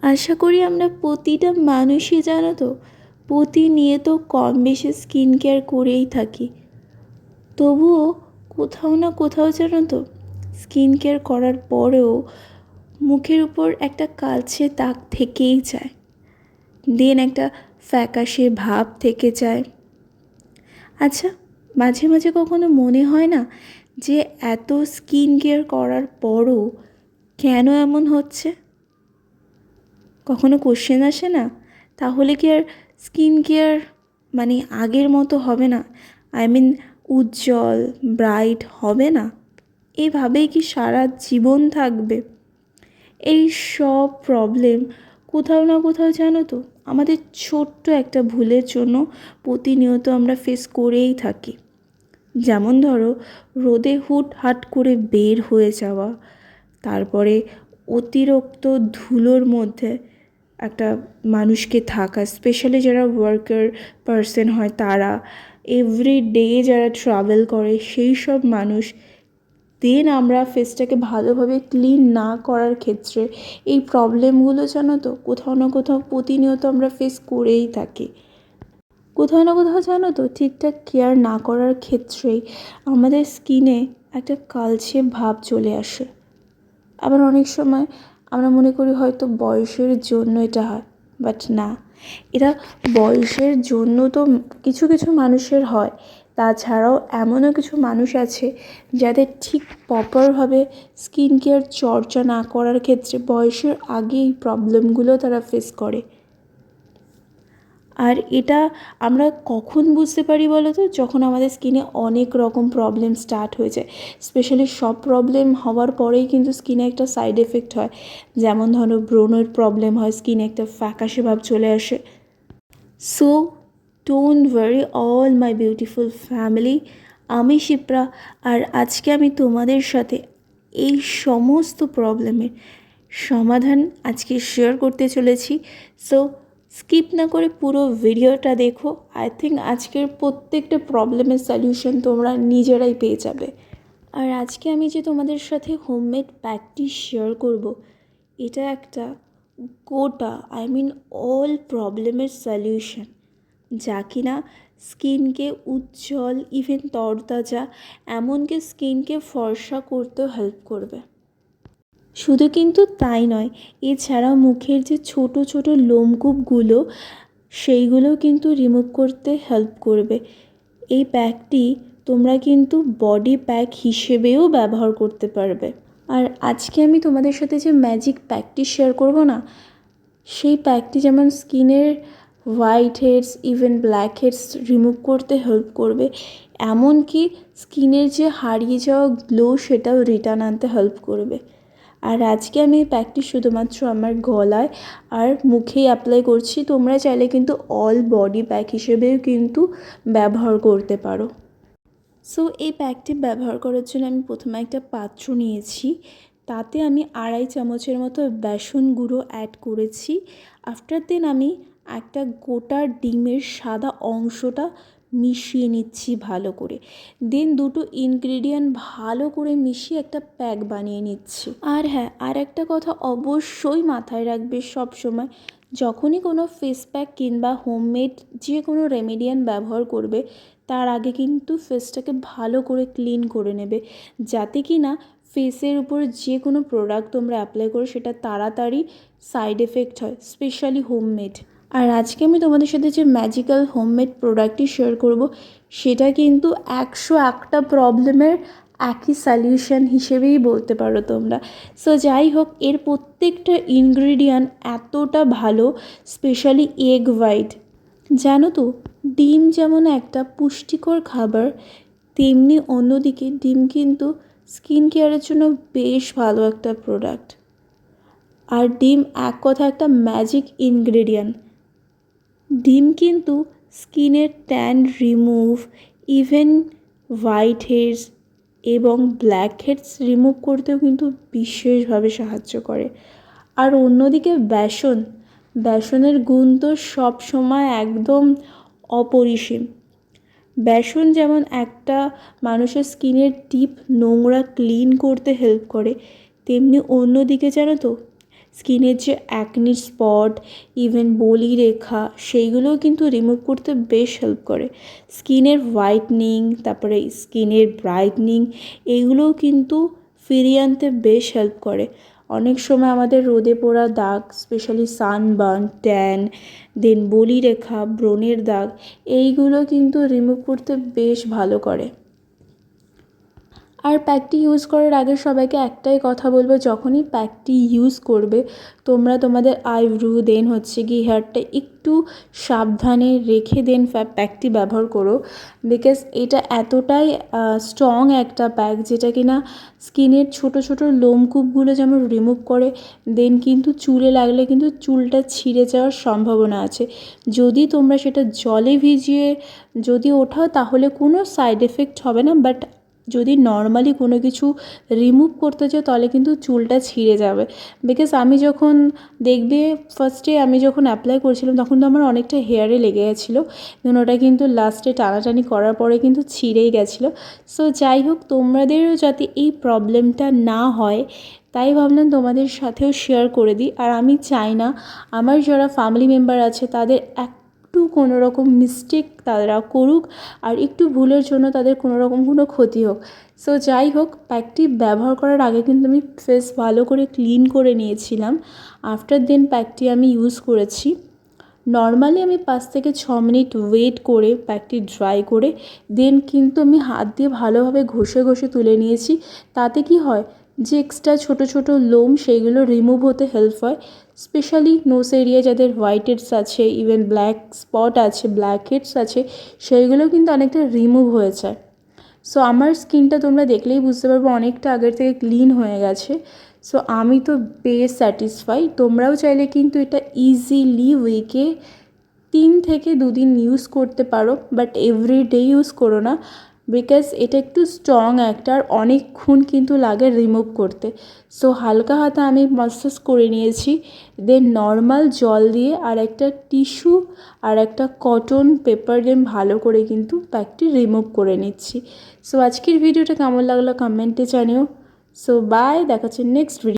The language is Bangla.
আশা করি আমরা প্রতিটা মানুষই জানো তো প্রতিনিয়ত কম বেশি স্কিন কেয়ার করেই থাকি। তবুও কোথাও না কোথাও জানো তো স্কিন কেয়ার করার পরেও মুখের উপর একটা কালচে দাগ থেকেই যায়, দেন একটা ফ্যাকাশে ভাব থেকে যায়। আচ্ছা, মাঝে মাঝে কখনো মনে হয় না যে এত স্কিন কেয়ার করার পরও কেন এমন হচ্ছে? কখনো কোশ্চেন আসে না, তাহলে কি আর স্কিন কেয়ার মানে আগের মতো হবে না? আই মিন উজ্জ্বল ব্রাইট হবে না? এভাবেই কি সারা জীবন থাকবে? এই সব প্রবলেম কোথাও না কোথাও জানো তো আমাদের ছোট্ট একটা ভুলের জন্য প্রতিনিয়ত আমরা ফেস করেই থাকি। যেমন ধরো, রোদে হুটহাট করে বের হয়ে যাওয়া, তারপরে অতিরিক্ত ধুলোর মধ্যে একটা মানুষকে থাকা, স্পেশালি যারা ওয়ার্কার পারসন হয় তারা, এভরিডে যারা ট্রাভেল করে সেই সব মানুষ, দেন আমরা ফেসটাকে ভালোভাবে ক্লিন না করার ক্ষেত্রে এই প্রবলেমগুলো জানো তো কোথাও না কোথাও প্রতিনিয়ত আমরা ফেস করেই থাকি। কোথাও না কোথাও জানো তো ঠিকঠাক কেয়ার না করার ক্ষেত্রেই আমাদের স্কিনে একটা কালচে ভাব চলে আসে। আবার অনেক সময় আমরা মনে করি হয়তো বয়সের জন্য এটা হয়, বাট না, এটা বয়সের জন্য তো কিছু কিছু মানুষের হয়, তাছাড়াও এমনও কিছু মানুষ আছে যাদের ঠিক প্রপারভাবে স্কিন কেয়ার চর্চা না করার ক্ষেত্রে বয়সের আগেই প্রবলেমগুলো তারা ফেস করে। আর এটা আমরা কখন বুঝতে পারি বলো তো? যখন আমাদের স্কিনে অনেক রকম প্রবলেম স্টার্ট হয়ে যায়। স্পেশালি সব প্রবলেম হওয়ার পরেই কিন্তু স্কিনে একটা সাইড এফেক্ট হয়। যেমন ধরো ব্রণের প্রবলেম হয়, স্কিনে একটা ফ্যাকাশে ভাব চলে আসে। So don't worry all my beautiful family, আমি শিপ্রা, আর আজকে আমি তোমাদের সাথে এই সমস্ত প্রবলেমের সমাধান আজকে শেয়ার করতে চলেছি। সো স্কিপ না করে পুরো ভিডিওটা দেখো। আই থিঙ্ক আজকের প্রত্যেকটা প্রবলেমের সলিউশন তোমরা নিজেরাই পেয়ে যাবে। আর আজকে আমি যে তোমাদের সাথে হোমমেড প্যাকটি শেয়ার করব, এটা একটা গোটা আই মিন অল প্রবলেমের সলিউশন, যা কিনা স্কিনকে উজ্জ্বল, ইভেন তরতাজা, এমনকি স্কিনকে ফর্সা করতেও হেল্প করবে। শুধু কিন্তু তাই নয়, এছাড়াও মুখের যে ছোট ছোট লোমকূপগুলো সেইগুলোও কিন্তু রিমুভ করতে হেল্প করবে। এই প্যাকটি তোমরা কিন্তু বডি প্যাক হিসেবেও ব্যবহার করতে পারবে। আর আজকে আমি তোমাদের সাথে যে ম্যাজিক প্যাকটি শেয়ার করব না, সেই প্যাকটি যেমন স্কিনের white heads, even black heads remove করতে হেল্প করবে, এমনকি স্কিনের যে হারিয়ে যাওয়া গ্লো সেটাও রিটার্ন আনতে হেল্প করবে। আর আজকে আমি এই প্যাকটি শুধুমাত্র আমার গলায় আর মুখেই অ্যাপ্লাই করছি। তোমরা চাইলে কিন্তু অল বডি প্যাক হিসেবেও কিন্তু ব্যবহার করতে পারো। সো এই প্যাকটি ব্যবহার করার জন্য আমি প্রথমে একটা পাত্র নিয়েছি, তাতে আমি 2.5 চামচের মতো বেসন গুঁড়ো অ্যাড করেছি। আফটার দেন আমি একটা গোটা ডিমের সাদা অংশটা মিশিয়ে নিচ্ছি ভালো করে। দেন দুটো ইনগ্রেডিয়েন্ট ভালো করে মিশিয়ে একটা প্যাক বানিয়ে নিচ্ছি। আর হ্যাঁ, আর একটা কথা অবশ্যই মাথায় রাখবে সব সময়, যখনই কোনো ফেস প্যাক কিংবা হোমমেড যে কোনো রেমেডিয়ান ব্যবহার করবে, তার আগে কিন্তু ফেসটাকে ভালো করে ক্লিন করে নেবে, যাতে কি না ফেসের উপর যে কোনো প্রোডাক্ট তোমরা অ্যাপ্লাই করো সেটা তাড়াতাড়ি সাইড এফেক্ট হয়, স্পেশালি হোমমেড। আর আজকে আমি তোমাদের সাথে যে ম্যাজিক্যাল হোমমেড প্রোডাক্টটি শেয়ার করব, সেটা কিন্তু 101টা প্রবলেমের একই সলিউশন হিসেবেই বলতে পারো তোমরা। সো যাই হোক, এর প্রত্যেকটা ইনগ্রিডিয়েন্ট এতটা ভালো, স্পেশালি এগ হোয়াইট। জানো তো, ডিম যেমন একটা পুষ্টিকর খাবার, তেমনি অন্যদিকে ডিম কিন্তু স্কিন কেয়ারের জন্য বেশ ভালো একটা প্রোডাক্ট। আর ডিম এক কথা একটা ম্যাজিক ইনগ্রেডিয়েন্ট। ডিম কিন্তু স্কিনের tan remove, even white heads এবং ব্ল্যাক হেডস রিমুভ করতেও কিন্তু বিশেষভাবে সাহায্য করে। আর অন্যদিকে বেসনের গুণ তো সব সময় একদম অপরিসীম। বেসন যেমন একটা মানুষের স্কিনের ডিপ নোংরা ক্লিন করতে হেল্প করে, তেমনি অন্যদিকে জানো তো স্কিনের যে অ্যাকনি স্পট, ইভেন বলি রেখা, সেইগুলোও কিন্তু রিমুভ করতে বেশ হেল্প করে। স্কিনের হোয়াইটনিং, তারপরে স্কিনের ব্রাইটনিং, এইগুলোও কিন্তু ফিরিয়ে আনতে বেশ হেল্প করে। অনেক সময় আমাদের রোদে পোড়া দাগ, স্পেশালি সানবার্ন, ট্যান, দেন বলি রেখা, ব্রণের দাগ, এইগুলো কিন্তু রিমুভ করতে বেশ ভালো করে। আর প্যাকটি ইউজ করার আগে সবাইকে একটাই কথা বলবো, যখনই প্যাকটি ইউজ করবে তোমরা তোমাদের আইব্রু দেন হচ্ছে কি হেয়ারটা একটু সাবধানে রেখে দেন প্যাকটি ব্যবহার করো। বিকজ এটা এতটাই স্ট্রং একটা প্যাক যেটা কিনা স্কিনের ছোটো ছোটো লোমকূপগুলো যেমন রিমুভ করে, দেন কিন্তু চুলে লাগলে কিন্তু চুলটা ছিঁড়ে যাওয়ার সম্ভাবনা আছে। যদি তোমরা সেটা জলে ভিজিয়ে যদি ওঠাও তাহলে কোনো সাইড এফেক্ট হবে না, বাট যদি নর্মালি কোনো কিছু রিমুভ করতে চাও তাহলে কিন্তু চুলটা ছিঁড়ে যাবে। বিকজ আমি যখন দেখবে ফার্স্টে আমি যখন অ্যাপ্লাই করছিলাম তখন তো আমার অনেকটা হেয়ারে লেগে গেছিলো, দেন ওটা কিন্তু লাস্টে টানাটানি করার পরে কিন্তু ছিঁড়েই গেছিলো। সো যাই হোক, তোমাদেরও যাতে এই প্রবলেমটা না হয় তাই ভাবলাম তোমাদের সাথেও শেয়ার করে দিই। আর আমি চাই না আমার যারা ফ্যামিলি মেম্বার আছে তাদের একটু কোনো রকম মিস্টেক তারা করুক আর একটু ভুলের জন্য তাদের কোনো রকম কোনো ক্ষতি হোক। সো যাই হোক, প্যাকটি ব্যবহার করার আগে কিন্তু আমি ফেস ভালো করে ক্লিন করে নিয়েছিলাম। আফটার দেন প্যাকটি আমি ইউজ করেছি। নর্মালি আমি 5 থেকে 6 মিনিট ওয়েট করে প্যাকটি ড্রাই করে দেন কিন্তু আমি হাত দিয়ে ভালোভাবে ঘষে ঘষে তুলে নিয়েছি। তাতে কি হয়, যে এক্সট্রা ছোটো ছোটো লোম সেইগুলো রিমুভ হতে হেল্প হয়। স্পেশালি নোজ এরিয়া যাদের হোয়াইট হেডস আছে, ইভেন ব্ল্যাক স্পট আছে, ব্ল্যাক হেডস আছে, সেইগুলো কিন্তু অনেকটা রিমুভ হয়ে যায়। সো আমার স্কিনটা তোমরা দেখলেই বুঝতে পারবো অনেকটা আগের থেকে ক্লিন হয়ে গেছে। সো আমি তো বেশ স্যাটিসফাই। তোমরাও চাইলে কিন্তু এটা ইজিলি উইকে 3 থেকে 2 দিন ইউজ করতে পারো, বাট এভরিডে ইউজ করো না। বিকজ এটা একটু স্ট্রং একটা, আর অনেকক্ষণ কিন্তু লাগে রিমুভ করতে। সো হালকা হাতে আমি মাসাজ করে নিয়েছি, দেন নর্মাল জল দিয়ে আর একটা টিস্যু আর একটা কটন পেপার দিয়ে ভালো করে কিন্তু প্যাকটি রিমুভ করে নিচ্ছি। সো আজকের ভিডিওটা কেমন লাগলো কমেন্টে জানিও। সো বাই, দেখা হচ্ছে নেক্সট ভিডিও।